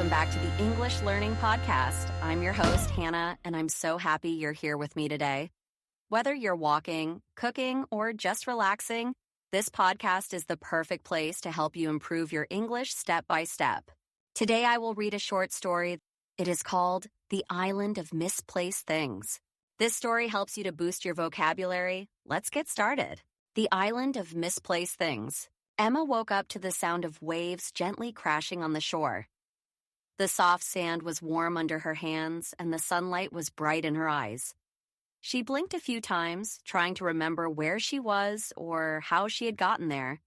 welcome back to the English Learning Podcast. I'm your host, Hannah, and I'm so happy you're here with me today. Whether you're walking, cooking, or just relaxing, this podcast is the perfect place to help you improve your English step by step. Today I will read a short story. It is called The Island of Misplaced Things. This story helps you to boost your vocabulary. Let's get started. The Island of Misplaced Things. Emma woke up to the sound of waves gently crashing on the shore. The soft sand was warm under her hands, and the sunlight was bright in her eyes. She blinked a few times, trying to remember where she was or how she had gotten there.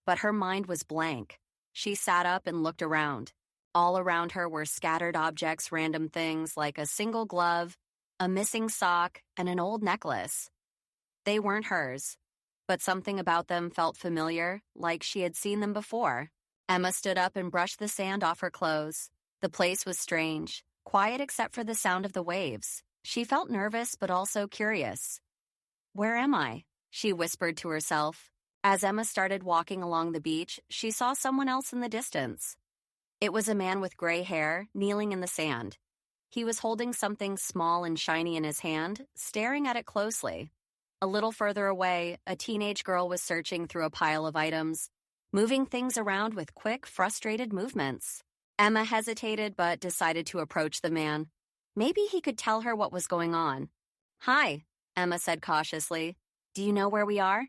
But her mind was blank. She sat up and looked around. All around her were scattered objects, random things like a single glove, a missing sock, and an old necklace. They weren't hers, but something about them felt familiar, like she had seen them before. Emma stood up and brushed the sand off her clothes. The place was strange, quiet except for the sound of the waves. She felt nervous but also curious. "Where am I?" she whispered to herself. As Emma started walking along the beach, she saw someone else in the distance. It was a man with gray hair, kneeling in the sand. He was holding something small and shiny in his hand, staring at it closely. A little further away, a teenage girl was searching through a pile of items, moving things around with quick, frustrated movements. Emma hesitated but decided to approach the man. Maybe he could tell her what was going on. "Hi," Emma said cautiously. "Do you know where we are?"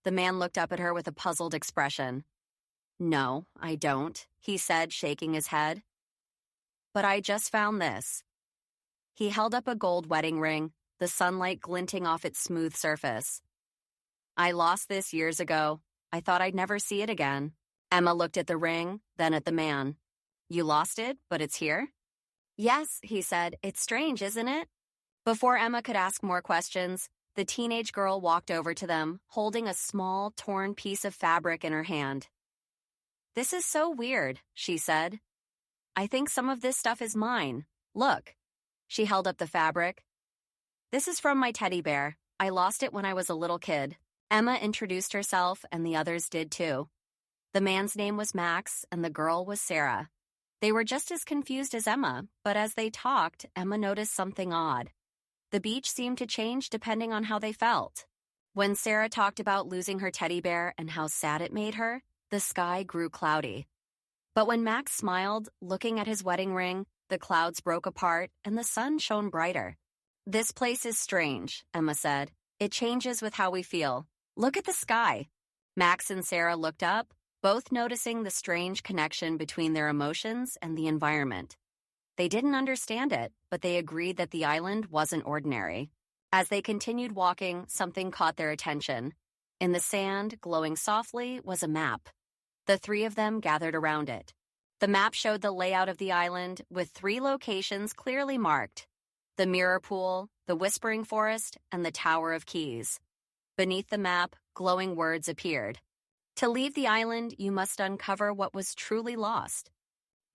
The man looked up at her with a puzzled expression. "No, I don't," he said, shaking his head. "But I just found this." He held up a gold wedding ring, the sunlight glinting off its smooth surface. "I lost this years ago. I thought I'd never see it again." Emma looked at the ring, then at the man. "You lost it, but it's here?" "Yes," he said. "It's strange, isn't it?" Before Emma could ask more questions, the teenage girl walked over to them, holding a small, torn piece of fabric in her hand. "This is so weird," she said. "I think some of this stuff is mine. Look." She held up the fabric. "This is from my teddy bear. I lost it when I was a little kid." Emma introduced herself, and the others did too. The man's name was Max, and the girl was Sarah. They were just as confused as Emma, but as they talked, Emma noticed something odd. The beach seemed to change depending on how they felt. When Sarah talked about losing her teddy bear and how sad it made her, the sky grew cloudy. But when Max smiled, looking at his wedding ring, the clouds broke apart and the sun shone brighter. "This place is strange," Emma said. "It changes with how we feel. Look at the sky." Max and Sarah looked up, both noticing the strange connection between their emotions and the environment. They didn't understand it, but they agreed that the island wasn't ordinary. As they continued walking, something caught their attention. In the sand, glowing softly, was a map. The three of them gathered around it. The map showed the layout of the island, with 3 locations clearly marked: the Mirror Pool, the Whispering Forest, and the Tower of Keys. Beneath the map, glowing words appeared. "To leave the island, you must uncover what was truly lost."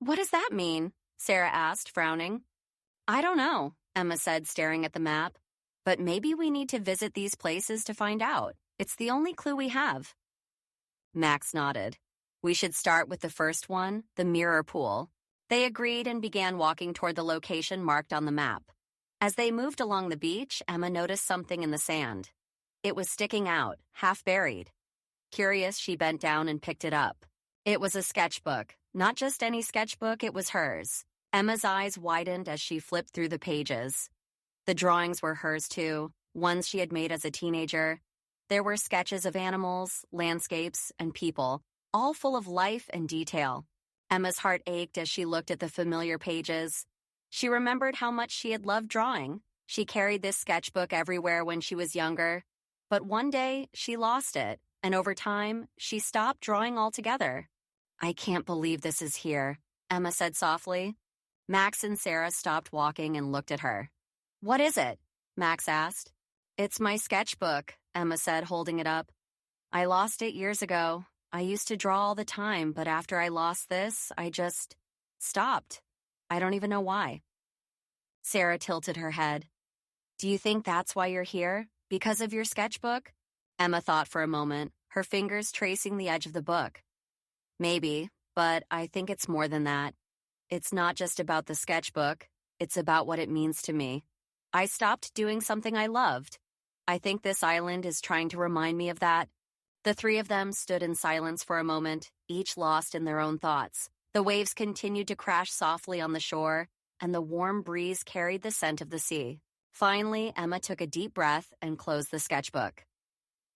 "What does that mean?" Sarah asked, frowning. "I don't know," Emma said, staring at the map. "But maybe we need to visit these places to find out. It's the only clue we have." Max nodded. "We should start with the first one, the Mirror Pool." They agreed and began walking toward the location marked on the map. As they moved along the beach, Emma noticed something in the sand. It was sticking out, half buried. Curious, she bent down and picked it up. It was a sketchbook. Not just any sketchbook, it was hers. Emma's eyes widened as she flipped through the pages. The drawings were hers too, ones she had made as a teenager. There were sketches of animals, landscapes, and people, all full of life and detail. Emma's heart ached as she looked at the familiar pages. She remembered how much she had loved drawing. She carried this sketchbook everywhere when she was younger. But one day, she lost it, and over time, she stopped drawing altogether. "I can't believe this is here," Emma said softly. Max and Sarah stopped walking and looked at her. "What is it?" Max asked. "It's my sketchbook," Emma said, holding it up. "I lost it years ago. I used to draw all the time, but after I lost this, I just stopped. I don't even know why." Sarah tilted her head. "Do you think that's why you're here? Because of your sketchbook?" Emma thought for a moment, her fingers tracing the edge of the book. "Maybe, but I think it's more than that. it's not just about the sketchbook, it's about what it means to me. I stopped doing something I loved. I think this island is trying to remind me of that. The three of them stood in silence for a moment, each lost in their own thoughts. The waves continued to crash softly on the shore, and the warm breeze carried the scent of the sea. Finally, Emma took a deep breath and closed the sketchbook.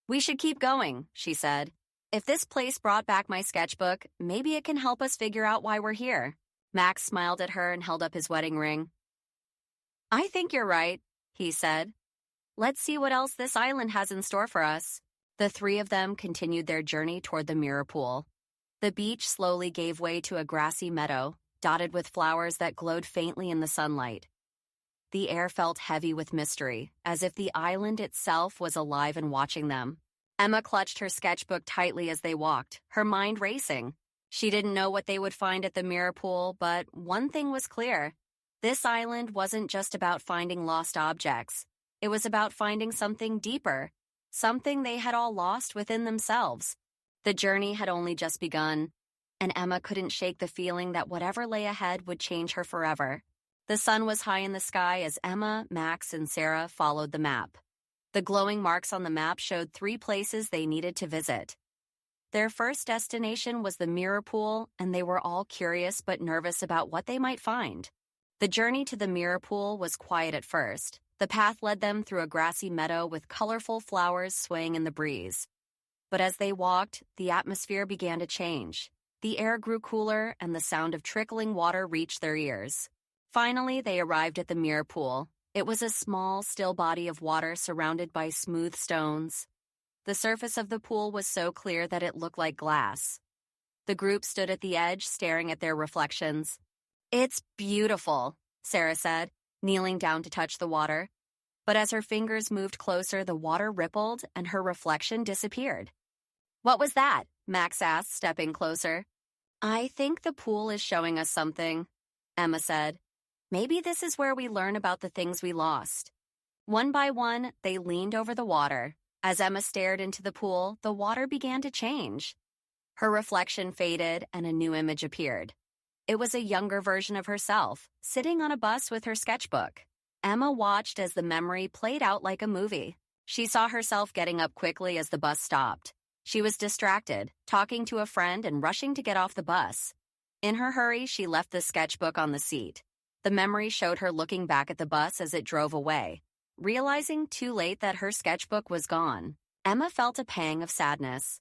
"We should keep going," she said. "If this place brought back my sketchbook, maybe it can help us figure out why we're here." Max smiled at her and held up his wedding ring. "I think you're right," he said. "Let's see what else this island has in store for us." The three of them continued their journey toward the mirror pool. The beach slowly gave way to a grassy meadow, dotted with flowers that glowed faintly in the sunlight. The air felt heavy with mystery, as if the island itself was alive and watching them. Emma clutched her sketchbook tightly as they walked, her mind racing. She didn't know what they would find at the mirror pool, but one thing was clear. This island wasn't just about finding lost objects. It was about finding something deeper, something they had all lost within themselves. The journey had only just begun, and Emma couldn't shake the feeling that whatever lay ahead would change her forever. The sun was high in the sky as Emma, Max, and Sarah followed the map. The glowing marks on the map showed 3 places they needed to visit. Their first destination was the mirror pool, and they were all curious but nervous about what they might find. The journey to the mirror pool was quiet at first. The path led them through a grassy meadow with colorful flowers swaying in the breeze. But as they walked, the atmosphere began to change. The air grew cooler, and the sound of trickling water reached their ears. Finally, they arrived at the mirror pool. It was a small, still body of water surrounded by smooth stones. The surface of the pool was so clear that it looked like glass. The group stood at the edge, staring at their reflections. "It's beautiful," Sarah said, kneeling down to touch the water. But as her fingers moved closer, the water rippled and her reflection disappeared. "What was that?" Max asked, stepping closer. "I think the pool is showing us something," Emma said. "Maybe this is where we learn about the things we lost." One by one, they leaned over the water. As Emma stared into the pool, the water began to change. Her reflection faded and a new image appeared. It was a younger version of herself, sitting on a bus with her sketchbook. Emma watched as the memory played out like a movie. She saw herself getting up quickly as the bus stopped. She was distracted, talking to a friend and rushing to get off the bus. In her hurry, she left the sketchbook on the seat. The memory showed her looking back at the bus as it drove away. Realizing too late that her sketchbook was gone, Emma felt a pang of sadness.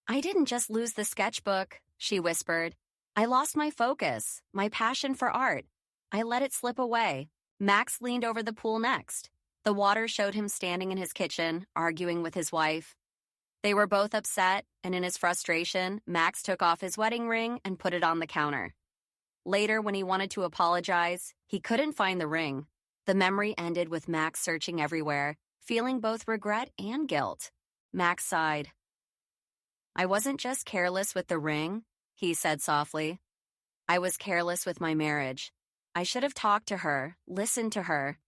"I didn't just lose the sketchbook," she whispered. "I lost my focus, my passion for art. I let it slip away." Max leaned over the pool next. The water showed him standing in his kitchen, arguing with his wife. They were both upset, and in his frustration, Max took off his wedding ring and put it on the counter. Later, when he wanted to apologize, he couldn't find the ring. The memory ended with Max searching everywhere, feeling both regret and guilt. Max sighed. "I wasn't just careless with the ring," he said softly. "I was careless with my marriage. I should have talked to her, listened to her.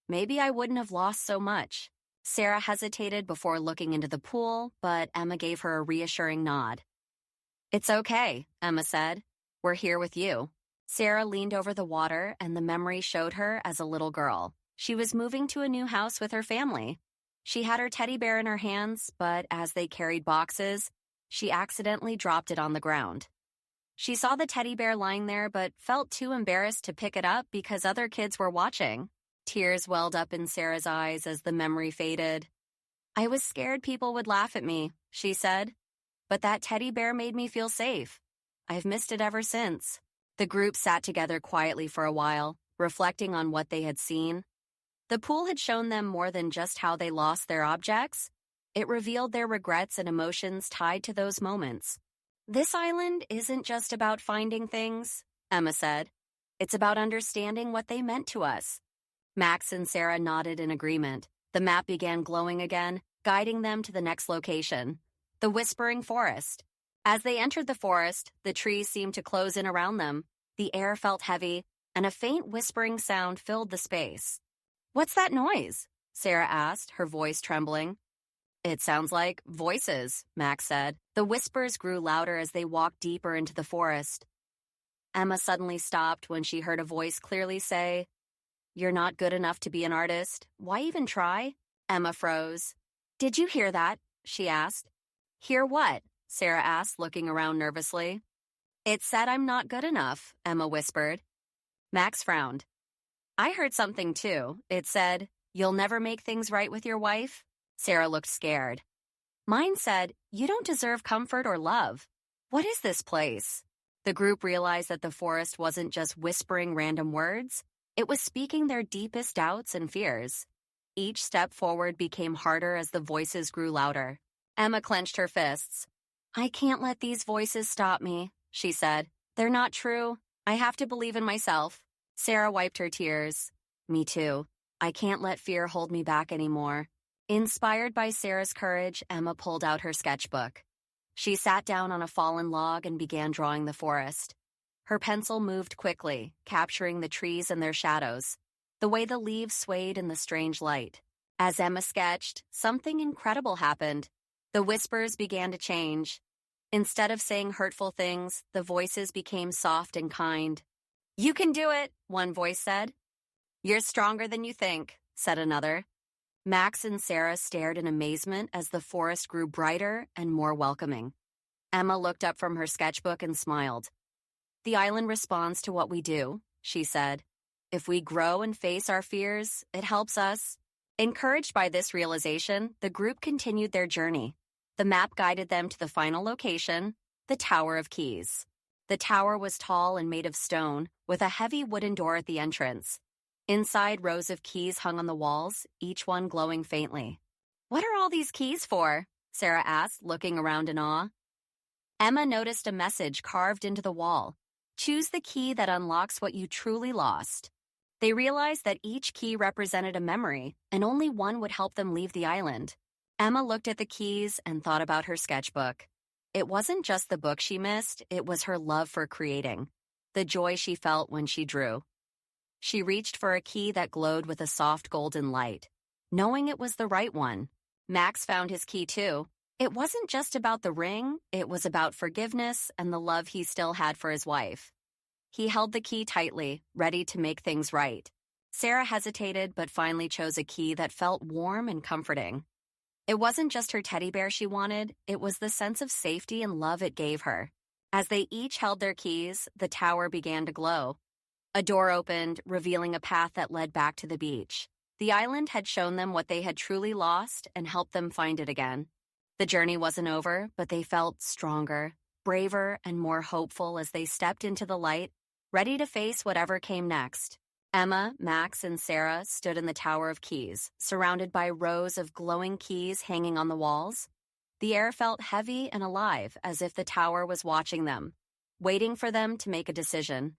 Maybe I wouldn't have lost so much." Sarah hesitated before looking into the pool, but Emma gave her a reassuring nod. "It's okay," Emma said. "We're here with you." Sarah leaned over the water, and the memory showed her as a little girl. She was moving to a new house with her family. She had her teddy bear in her hands, but as they carried boxes, she accidentally dropped it on the ground. She saw the teddy bear lying there, but felt too embarrassed to pick it up because other kids were watching. Tears welled up in Sarah's eyes as the memory faded. "I was scared people would laugh at me," she said. "But that teddy bear made me feel safe. I've missed it ever since." The group sat together quietly for a while, reflecting on what they had seen. The pool had shown them more than just how they lost their objects. It revealed their regrets and emotions tied to those moments. "This island isn't just about finding things," Emma said. "It's about understanding what they meant to us." Max and Sarah nodded in agreement. The map began glowing again, guiding them to the next location, the Whispering Forest. As they entered the forest, the trees seemed to close in around them. The air felt heavy, and a faint whispering sound filled the space. "What's that noise?" Sarah asked, her voice trembling. "It sounds like voices," Max said. The whispers grew louder as they walked deeper into the forest. Emma suddenly stopped when she heard a voice clearly say, "You're not good enough to be an artist. Why even try?" Emma froze. "Did you hear that?" she asked. "Hear what?" Sarah asked, looking around nervously. "It said I'm not good enough," Emma whispered. Max frowned. "I heard something too. It said, 'You'll never make things right with your wife.'" Sarah looked scared. "Mine said, 'You don't deserve comfort or love.' What is this place?" The group realized that the forest wasn't just whispering random words, it was speaking their deepest doubts and fears. Each step forward became harder as the voices grew louder. Emma clenched her fists. "I can't let these voices stop me," she said. "They're not true. I have to believe in myself." Sarah wiped her tears. "Me too. I can't let fear hold me back anymore." Inspired by Sarah's courage, Emma pulled out her sketchbook. She sat down on a fallen log and began drawing the forest. Her pencil moved quickly, capturing the trees and their shadows, the way the leaves swayed in the strange light. As Emma sketched, something incredible happened. The whispers began to change. Instead of saying hurtful things, the voices became soft and kind. "You can do it," one voice said. "You're stronger than you think," said another. Max and Sarah stared in amazement as the forest grew brighter and more welcoming. Emma looked up from her sketchbook and smiled. "The island responds to what we do," she said. "If we grow and face our fears, it helps us." Encouraged by this realization, the group continued their journey. The map guided them to the final location, the Tower of Keys. The tower was tall and made of stone, with a heavy wooden door at the entrance. Inside, rows of keys hung on the walls, each one glowing faintly. "What are all these keys for?" Sarah asked, looking around in awe. Emma noticed a message carved into the wall. "Choose the key that unlocks what you truly lost." They realized that each key represented a memory, and only one would help them leave the island. Emma looked at the keys and thought about her sketchbook. It wasn't just the book she missed, it was her love for creating, the joy she felt when she drew. She reached for a key that glowed with a soft golden light, knowing it was the right one. Max found his key too. It wasn't just about the ring, it was about forgiveness and the love he still had for his wife. He held the key tightly, ready to make things right. Sarah hesitated but finally chose a key that felt warm and comforting. It wasn't just her teddy bear she wanted, it was the sense of safety and love it gave her. As they each held their keys, the tower began to glow. A door opened, revealing a path that led back to the beach. The island had shown them what they had truly lost and helped them find it again. The journey wasn't over, but they felt stronger, braver, and more hopeful as they stepped into the light, ready to face whatever came next. Emma, Max, and Sarah stood in the Tower of Keys, surrounded by rows of glowing keys hanging on the walls. The air felt heavy and alive, as if the tower was watching them, waiting for them to make a decision.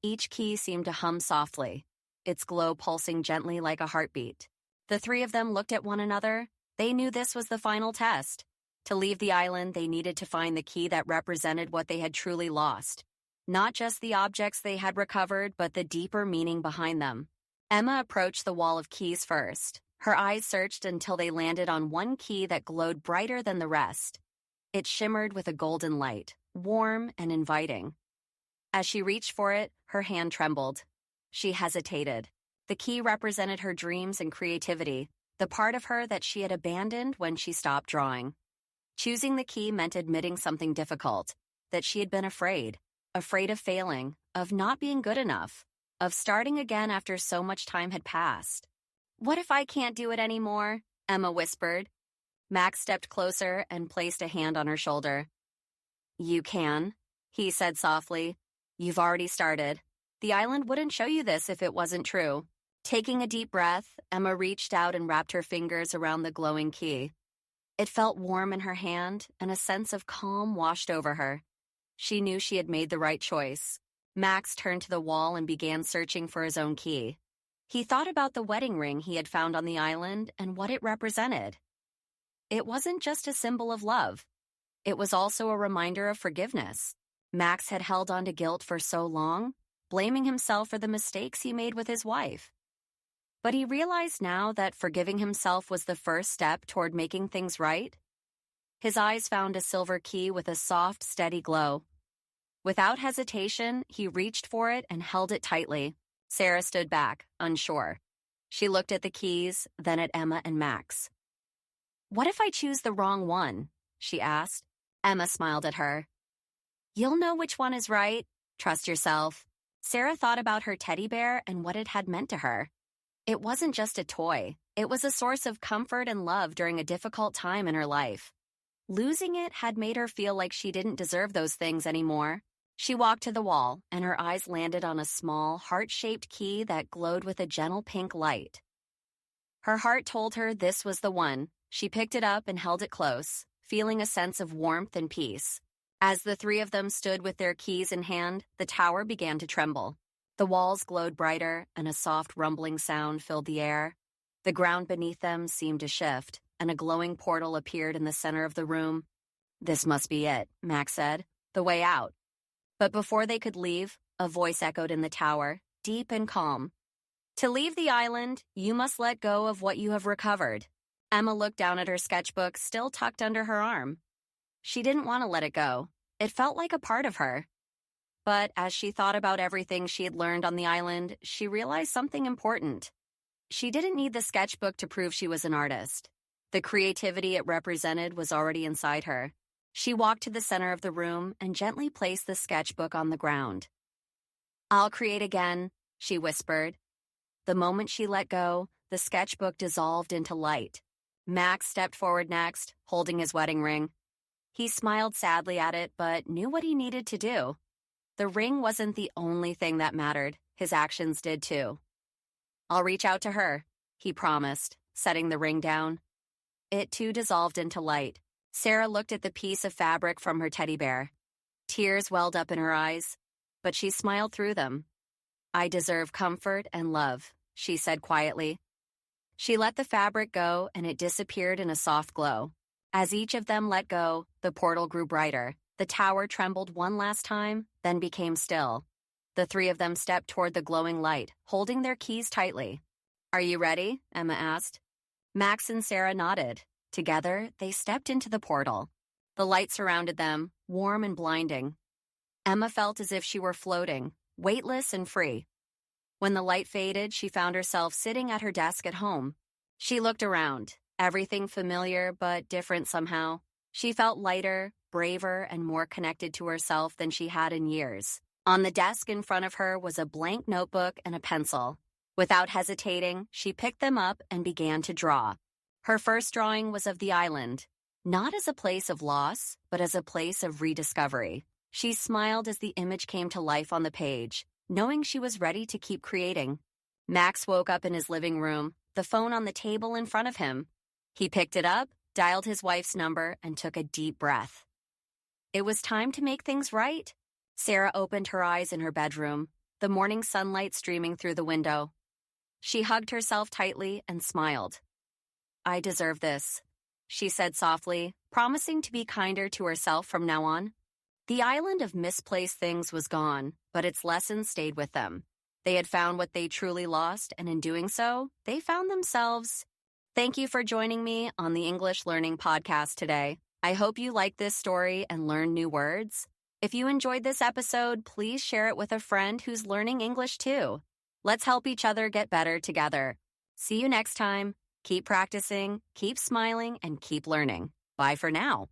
Each key seemed to hum softly, its glow pulsing gently like a heartbeat. The three of them looked at one another. They knew this was the final test. To leave the island, they needed to find the key that represented what they had truly lost. Not just the objects they had recovered, but the deeper meaning behind them. Emma approached the wall of keys first. Her eyes searched until they landed on one key that glowed brighter than the rest. It shimmered with a golden light, warm and inviting. As she reached for it, her hand trembled. She hesitated. The key represented her dreams and creativity, the part of her that she had abandoned when she stopped drawing. Choosing the key meant admitting something difficult, that she had been afraid of failing, of not being good enough, of starting again after so much time had passed. "What if I can't do it anymore?" Emma whispered. Max stepped closer and placed a hand on her shoulder. "You can," he said softly. "You've already started. The island wouldn't show you this if it wasn't true." Taking a deep breath, Emma reached out and wrapped her fingers around the glowing key. It felt warm in her hand, and a sense of calm washed over her. She knew she had made the right choice. Max turned to the wall and began searching for his own key. He thought about the wedding ring he had found on the island and what it represented. It wasn't just a symbol of love. It was also a reminder of forgiveness. Max had held on to guilt for so long, blaming himself for the mistakes he made with his wife. But he realized now that forgiving himself was the first step toward making things right. His eyes found a silver key with a soft, steady glow. Without hesitation, he reached for it and held it tightly. Sarah stood back, unsure. She looked at the keys, then at Emma and Max. "What if I choose the wrong one?" she asked. Emma smiled at her. "You'll know which one is right. Trust yourself." Sarah thought about her teddy bear and what it had meant to her. It wasn't just a toy. It was a source of comfort and love during a difficult time in her life. Losing it had made her feel like she didn't deserve those things anymore. She walked to the wall, and her eyes landed on a small, heart-shaped key that glowed with a gentle pink light. Her heart told her this was the one. She picked it up and held it close, feeling a sense of warmth and peace. As the three of them stood with their keys in hand, the tower began to tremble. The walls glowed brighter, and a soft rumbling sound filled the air. The ground beneath them seemed to shift, and a glowing portal appeared in the center of the room. "This must be it," Max said. "The way out." But before they could leave, a voice echoed in the tower, deep and calm. "To leave the island, you must let go of what you have recovered." Emma looked down at her sketchbook, still tucked under her arm. She didn't want to let it go. It felt like a part of her. But as she thought about everything she had learned on the island, she realized something important. She didn't need the sketchbook to prove she was an artist. The creativity it represented was already inside her. She walked to the center of the room and gently placed the sketchbook on the ground. "I'll create again," she whispered. The moment she let go, the sketchbook dissolved into light. Max stepped forward next, holding his wedding ring. He smiled sadly at it, but knew what he needed to do. The ring wasn't the only thing that mattered. His actions did too. "I'll reach out to her," he promised, setting the ring down. It too dissolved into light. Sarah looked at the piece of fabric from her teddy bear. Tears welled up in her eyes, but she smiled through them. "I deserve comfort and love," she said quietly. She let the fabric go, and it disappeared in a soft glow. As each of them let go, the portal grew brighter. The tower trembled one last time, then became still. The three of them stepped toward the glowing light, holding their keys tightly. "Are you ready?" Emma asked. Max and Sarah nodded. Together, they stepped into the portal. The light surrounded them, warm and blinding. Emma felt as if she were floating, weightless and free. When the light faded, she found herself sitting at her desk at home. She looked around, everything familiar but different somehow. She felt lighter, braver, and more connected to herself than she had in years. On the desk in front of her was a blank notebook and a pencil. Without hesitating, she picked them up and began to draw. Her first drawing was of the island, not as a place of loss, but as a place of rediscovery. She smiled as the image came to life on the page, knowing she was ready to keep creating. Max woke up in his living room, the phone on the table in front of him. He picked it up, dialed his wife's number, and took a deep breath. It was time to make things right. Sarah opened her eyes in her bedroom, the morning sunlight streaming through the window. She hugged herself tightly and smiled. "I deserve this," she said softly, promising to be kinder to herself from now on. The island of misplaced things was gone, but its lessons stayed with them. They had found what they truly lost, and in doing so, they found themselves. Thank you for joining me on the English Learning Podcast today. I hope you liked this story and learned new words. If you enjoyed this episode, please share it with a friend who's learning English too. Let's help each other get better together. See you next time. Keep practicing, keep smiling, and keep learning. Bye for now.